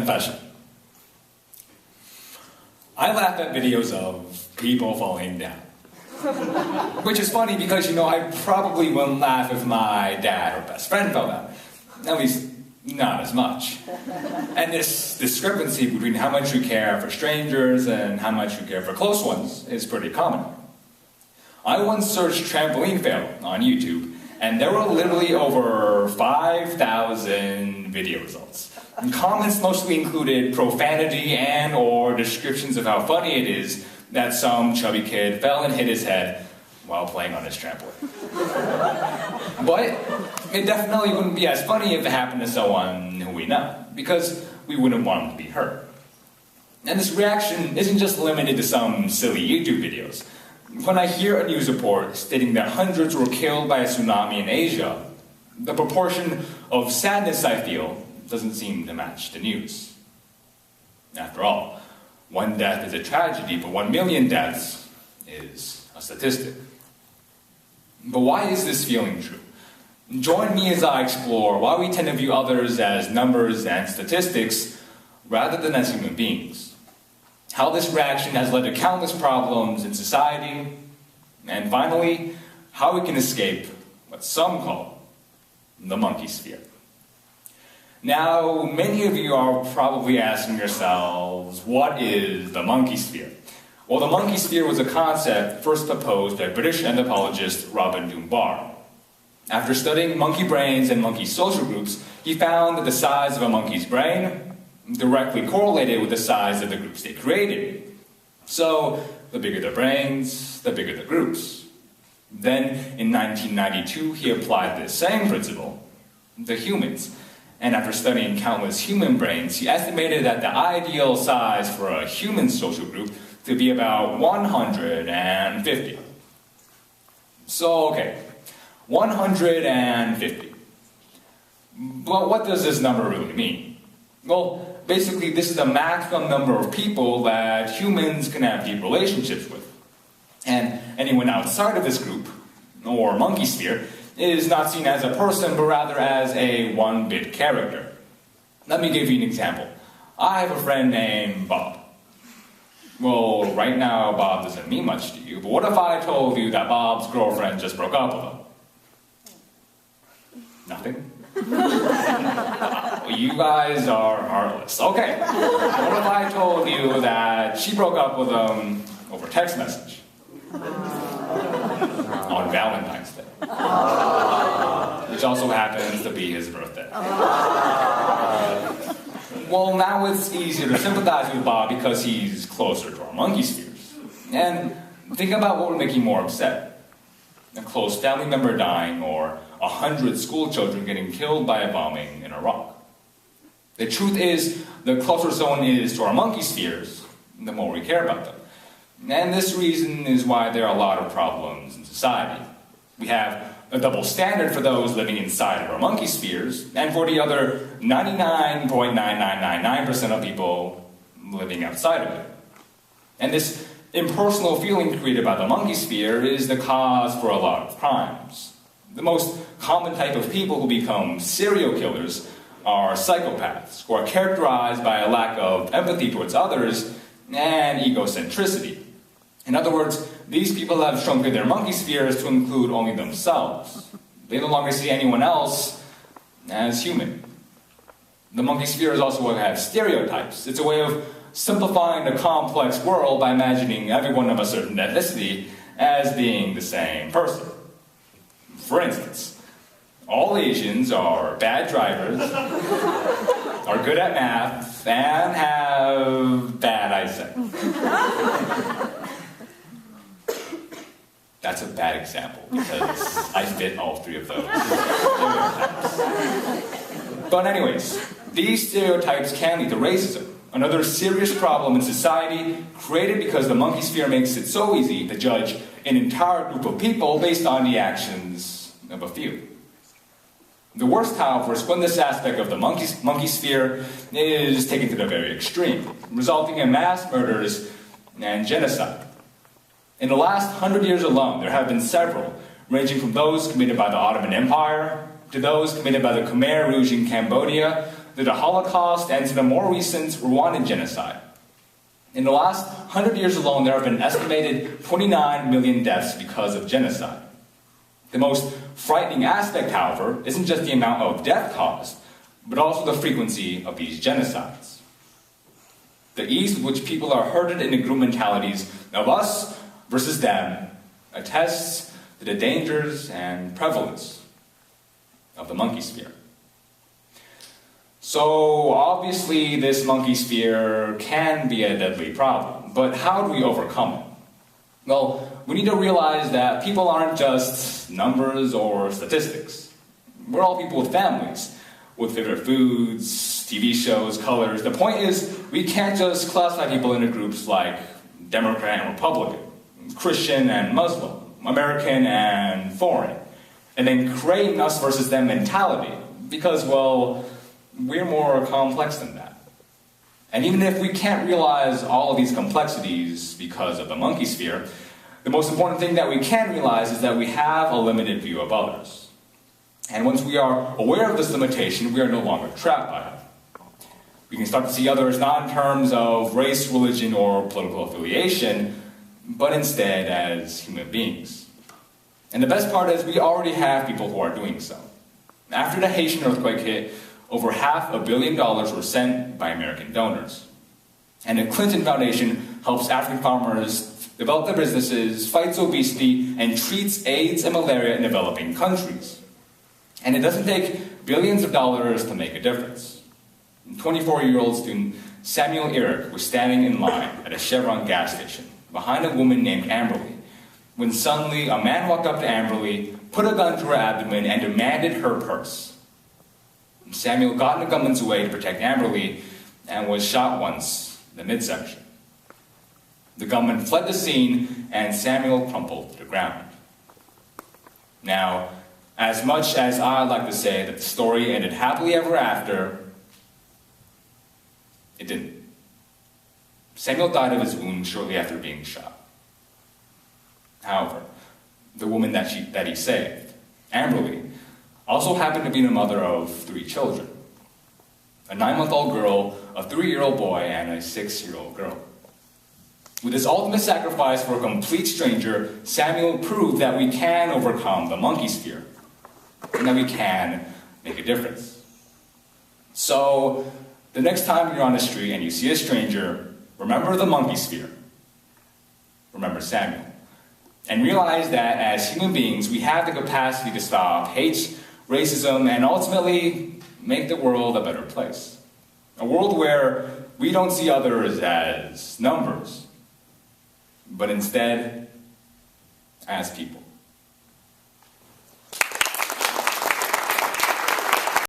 confession. I laugh at videos of people falling down. Which is funny because, I probably wouldn't laugh if my dad or best friend fell down. At least, not as much. And this discrepancy between how much we care for strangers and how much we care for close ones is pretty common. I once searched trampoline fail on YouTube, and there were literally over 5,000 video results. And comments mostly included profanity and or descriptions of how funny it is that some chubby kid fell and hit his head while playing on his trampoline. But it definitely wouldn't be as funny if it happened to someone who we know, because we wouldn't want them to be hurt. And this reaction isn't just limited to some silly YouTube videos. When I hear a news report stating that hundreds were killed by a tsunami in Asia, the proportion of sadness I feel doesn't seem to match the news. After all, one death is a tragedy, but 1 million deaths is a statistic. But why is this feeling true? Join me as I explore why we tend to view others as numbers and statistics rather than as human beings. How this reaction has led to countless problems in society, and finally, how we can escape what some call the Monkeysphere. Now, many of you are probably asking yourselves, what is the Monkeysphere? Well, the Monkeysphere was a concept first proposed by British anthropologist Robin Dunbar. After studying monkey brains and monkey social groups, he found that the size of a monkey's brain directly correlated with the size of the groups they created. So, the bigger the brains, the bigger the groups. Then, in 1992, he applied the same principle to humans. And after studying countless human brains, he estimated that the ideal size for a human social group to be about 150. So, okay, 150. Well, what does this number really mean? Well, basically, this is the maximum number of people that humans can have deep relationships with. And anyone outside of this group, or Monkeysphere, is not seen as a person, but rather as a one-bit character. Let me give you an example. I have a friend named Bob. Well, right now, Bob doesn't mean much to you, but what if I told you that Bob's girlfriend just broke up with him? Nothing? You guys are heartless. Okay. What if I told you that she broke up with him over text message? On Valentine's Day. Which also happens to be his birthday. Well, now it's easier to sympathize with Bob because he's closer to our Monkeyspheres. And think about what would make you more upset. A close family member dying, or 100 school children getting killed by a bombing in Iraq. The truth is, the closer someone is to our Monkeyspheres, the more we care about them. And this reason is why there are a lot of problems in society. We have a double standard for those living inside of our Monkeyspheres, and for the other 99.9999% of people living outside of it. And this impersonal feeling created by the Monkeysphere is the cause for a lot of crimes. The most common type of people who become serial killers are psychopaths, who are characterized by a lack of empathy towards others and egocentricity. In other words, these people have shrunken their Monkeyspheres to include only themselves. They no longer see anyone else as human. The Monkeyspheres also have stereotypes. It's a way of simplifying the complex world by imagining everyone of a certain ethnicity as being the same person. For instance, all Asians are bad drivers, are good at math, and have bad eyesight. That's a bad example, because I fit all three of those stereotypes. But anyways, these stereotypes can lead to racism, another serious problem in society created because the Monkeysphere makes it so easy to judge an entire group of people based on the actions of a few. The worst, however, is when this aspect of the Monkeysphere is taken to the very extreme, resulting in mass murders and genocide. In the last 100 years alone, there have been several, ranging from those committed by the Ottoman Empire, to those committed by the Khmer Rouge in Cambodia, to the Holocaust and to the more recent Rwandan genocide. In the last 100 years alone, there have been an estimated 29 million deaths because of genocide. The most frightening aspect, however, isn't just the amount of death caused, but also the frequency of these genocides. The ease with which people are herded into group mentalities of us versus them attests to the dangers and prevalence of the Monkeysphere. So, obviously, this Monkeysphere can be a deadly problem, but how do we overcome it? Well, we need to realize that people aren't just numbers or statistics. We're all people with families, with favorite foods, TV shows, colors. The point is, we can't just classify people into groups like Democrat and Republican, Christian and Muslim, American and foreign, and then create an us versus them mentality, because, well, we're more complex than that. And even if we can't realize all of these complexities because of the Monkeysphere, the most important thing that we can realize is that we have a limited view of others. And once we are aware of this limitation, we are no longer trapped by it. We can start to see others not in terms of race, religion, or political affiliation, but instead as human beings. And the best part is we already have people who are doing so. After the Haitian earthquake hit, over $500 million were sent by American donors. And the Clinton Foundation helps African farmers develop their businesses, fights obesity, and treats AIDS and malaria in developing countries. And it doesn't take billions of dollars to make a difference. 24-year-old student Samuel Eric was standing in line at a Chevron gas station behind a woman named Amberly, when suddenly a man walked up to Amberly, put a gun to her abdomen, and demanded her purse. Samuel got in the gunman's way to protect Amberly and was shot once in the midsection. The gunman fled the scene and Samuel crumpled to the ground. Now, as much as I'd like to say that the story ended happily ever after, it didn't. Samuel died of his wounds shortly after being shot. However, the woman that he saved, Amberly, also happened to be the mother of 3 children. A 9-month-old girl, a 3-year-old boy, and a 6-year-old girl. With his ultimate sacrifice for a complete stranger, Samuel proved that we can overcome the Monkeysphere, and that we can make a difference. So, the next time you're on the street and you see a stranger, remember the Monkeysphere. Remember Samuel. And realize that as human beings, we have the capacity to stop hate, racism, and ultimately make the world a better place. A world where we don't see others as numbers, but instead as people.